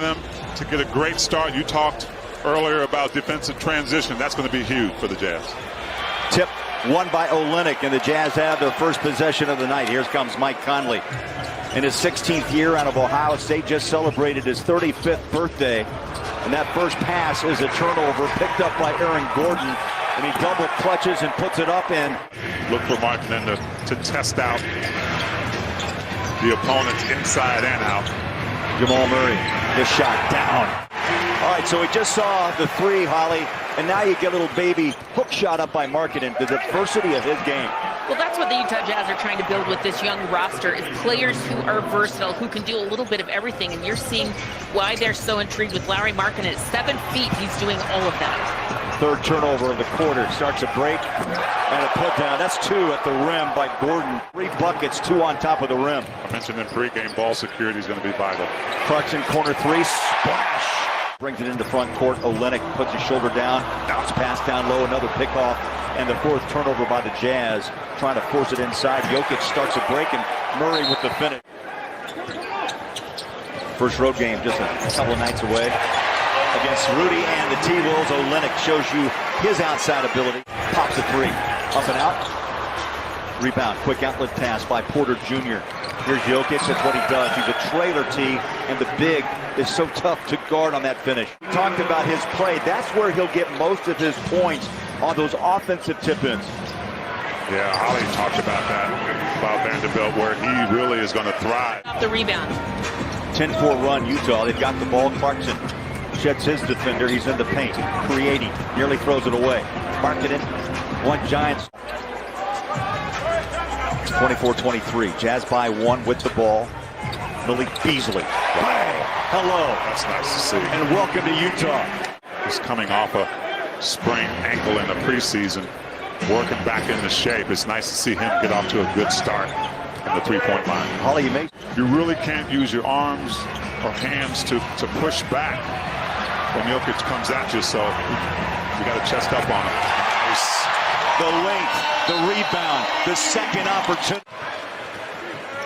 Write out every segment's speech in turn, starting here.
them to get a great start. You talked earlier about defensive transition. That's going to be huge for the Jazz. Tip won by Olynyk, and the Jazz have their first possession of the night. Here comes Mike Conley. In his 16th year out of Ohio State, just celebrated his 35th birthday. And that first pass is a turnover picked up by Aaron Gordon. And he double clutches and puts it up in. Look for Markkanen to test out the opponents inside and out. Jamal Murray, the shot down. All right, so we just saw the three, Holly, and now you get a little baby hook shot up by Markkanen, the diversity of his game. Well, that's what the Utah Jazz are trying to build with this young roster, is players who are versatile, who can do a little bit of everything, and you're seeing why they're so intrigued with Lauri Markkanen. At 7 feet, he's doing all of that. Third turnover of the quarter. Starts a break and a put down. That's 2 at the rim by Gordon. 3 buckets, 2 on top of the rim. I mentioned in pregame, ball security is going to be vital. Clarkson, corner 3, splash. Brings it into front court. Olynyk puts his shoulder down. Bounce pass down low, another pickoff. And the 4th turnover by the Jazz, trying to force it inside. Jokic starts a break, and Murray with the finish. First road game just a couple of nights away against Rudy and the T-Wolves. Olynyk shows you his outside ability. Pops a 3. Up and out. Rebound. Quick outlet pass by Porter Jr. Here's Jokic. That's what he does. He's a trailer T, and the big is so tough to guard on that finish. We talked about his play. That's where he'll get most of his points, on those offensive tip-ins. Yeah, Holly talked about that, about Vanderbilt, where he really is going to thrive. Off the rebound. 10-4 run, Utah. They've got the ball. Clarkson sheds his defender. He's in the paint, creating. Nearly throws it away. Markkanen, one Giants. 24-23. Jazz by 1 with the ball. Malik Beasley. Bang! Hello. That's nice to see. And welcome to Utah. He's coming off a sprained ankle in the preseason, working back into shape. It's nice to see him get off to a good start in the three-point line. Holly, you really can't use your arms or hands to push back when Jokic comes at you, so you got to chest up on him. Nice. The length, the rebound, the second opportunity.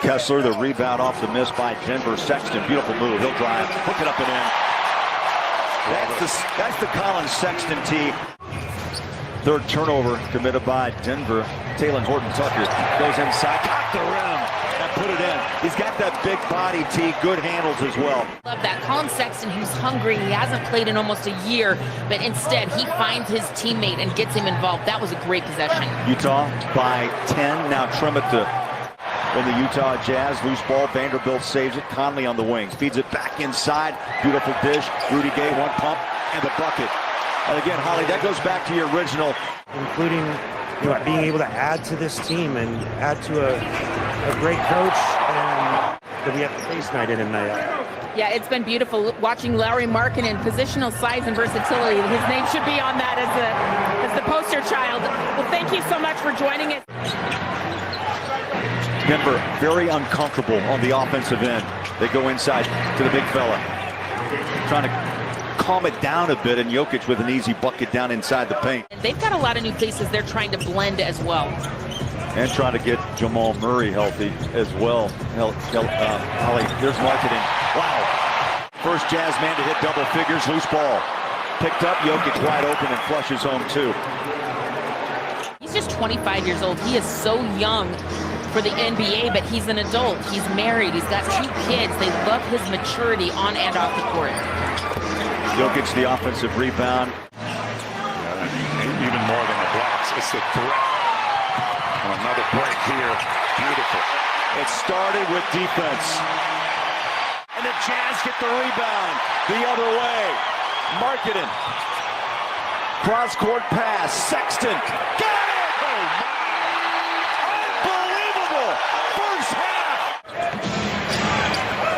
Kessler, the rebound off the miss by Denver. Sexton, beautiful move. He'll drive, hook it up and in. That's the Colin Sexton tee. 3rd turnover committed by Denver. Talen Horton-Tucker goes inside, caught the rim, and put it in. He's got that big body tee, good handles as well. Love that. Colin Sexton, who's hungry. He hasn't played in almost a year, but instead he finds his teammate and gets him involved. That was a great possession. Utah by 10. Now trim it to in the Utah Jazz. Loose ball. Vanderbilt saves it. Conley on the wings. Feeds it back inside. Beautiful dish. Rudy Gay, 1 pump, and the bucket. And again, Holly, that goes back to your original. Including being able to add to this team and add to a great coach and that we have to face night in and night out. Yeah, it's been beautiful watching Lauri Markkanen, positional size and versatility. His name should be on that as the poster child. Well, thank you so much for joining us. Denver very uncomfortable on the offensive end. They go inside to the big fella, trying to calm it down a bit, and Jokic with an easy bucket down inside the paint. And they've got a lot of new faces they're trying to blend as well. And trying to get Jamal Murray healthy as well. Holly, there's Markkanen. Wow. First Jazz man to hit double figures, loose ball. Picked up, Jokic wide open and flushes home too. He's just 25 years old. He is so young for the NBA, but he's an adult. He's married. He's got 2 kids. They love his maturity on and off the court. Jokic, the offensive rebound. Even more than the blocks, it's the threat. Another break here. Beautiful. It started with defense. And the Jazz get the rebound the other way. Markkanen. Cross-court pass. Sexton. Got it! Oh, unbelievable! First half!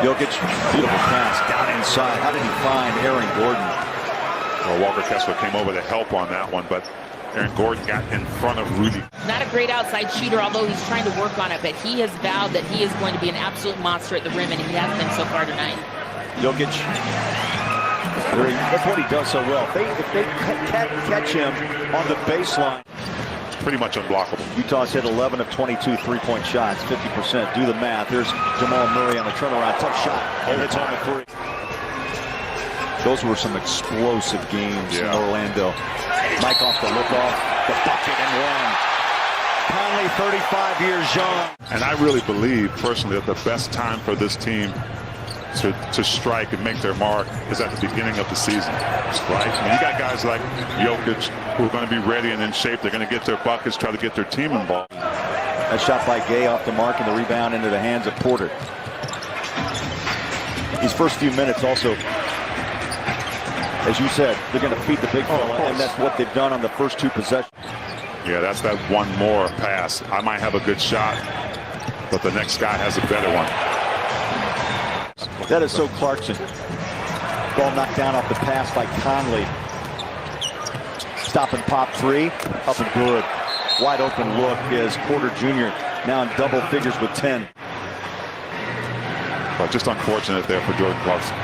Jokic, beautiful pass down inside. How did he find Aaron Gordon? Well, Walker Kessler came over to help on that one, but Aaron Gordon got in front of Rudy. Not a great outside shooter, although he's trying to work on it, but he has vowed that he is going to be an absolute monster at the rim, and he has been so far tonight. Jokic, that's what he does so well. If they catch him on the baseline. Pretty much unblockable. Utah's hit 11 of 22 three-point shots, 50%. Do the math. Here's Jamal Murray on the turnaround. Tough shot. And it's on the 3. Those were some explosive games in Yeah. Orlando. Mike off the lookoff, the bucket and one. Conley, 35 years young. And I really believe, personally, that the best time for this team to strike and make their mark is at the beginning of the season, right? I mean, you got guys like Jokic who are going to be ready and in shape. They're going to get their buckets, try to get their team involved. A shot by Gay off the mark and the rebound into the hands of Porter. These first few minutes also, as you said, they're going to feed the big fella, and that's what they've done on the first two possessions. Yeah, that's that one more pass. I might have a good shot, but the next guy has a better one. That is so Clarkson. Ball knocked down off the pass by Conley. Stop and pop three. Up and good. Wide open look is Porter Jr. now in double figures with 10. But just unfortunate there for Jordan Clarkson.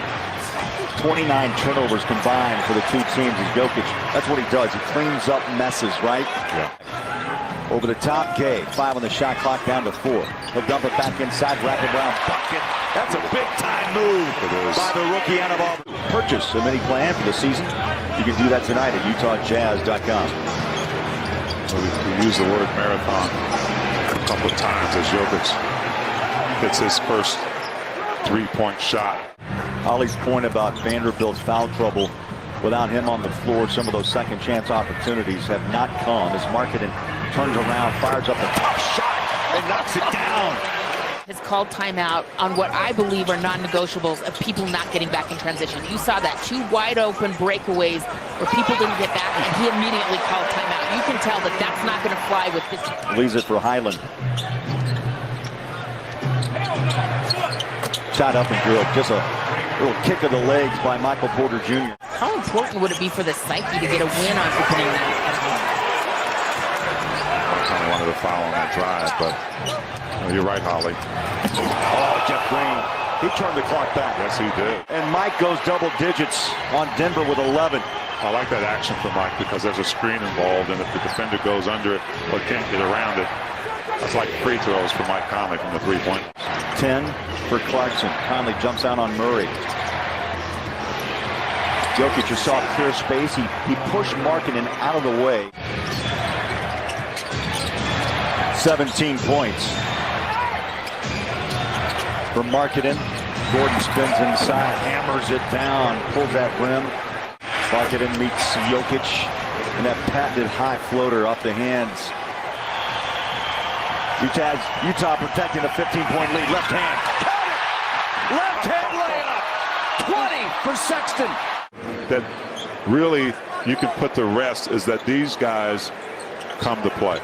29 turnovers combined for the two teams. Is Jokic. That's what he does. He cleans up messes, right? Yeah. Over the top, Gay. 5 on the shot clock, down to 4. He'll dump it back inside, wrap it around, bucket. That's a big-time move by the rookie out of Auburn. Purchase a mini plan for the season. You can do that tonight at UtahJazz.com. We use the word marathon a couple of times as Jokic hits his first three-point shot. Ollie's point about Vanderbilt's foul trouble, without him on the floor, some of those second chance opportunities have not come. As Markkanen turns around, fires up a tough shot, and knocks it down. Has called timeout on what I believe are non-negotiables of people not getting back in transition. You saw that 2 wide open breakaways where people didn't get back, and he immediately called timeout. You can tell that that's not going to fly with this. Leaves it for Highland. Shot up and good. Just a little kick of the legs by Michael Porter Jr. How important would it be for the psyche to get a win on opening night at home? I kind of wanted to foul on that drive, but you're right, Holly. Oh, Jeff Green. He turned the clock back. Yes, he did. And Mike goes double digits on Denver with 11. I like that action from Mike because there's a screen involved, and if the defender goes under it but can't get around it, that's like free throws for Mike Conley from the three-point. 10 for Clarkson. Conley jumps out on Murray. Jokic just saw clear space. He pushed Markkanen out of the way. 17 points for Markkanen. Gordon spins inside, hammers it down, pulls that rim. Markkanen meets Jokic, and that patented high floater off the hands. Utah protecting a 15-point lead. Left hand. Left hand layup. 20 for Sexton. That really you can put to rest is that these guys come to play.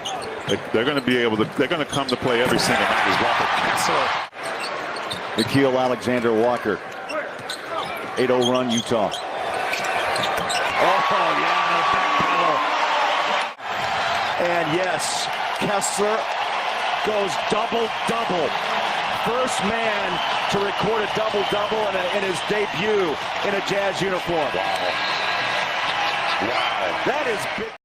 They're going to be able to. They're going to come to play every single night. As Walker Kessler. Nickeil Alexander-Walker. 8-0 run, Utah. Oh, yeah, the back pedal. And yes, Kessler goes double-double. First man to record a double-double in his debut in a Jazz uniform. Wow. That is big.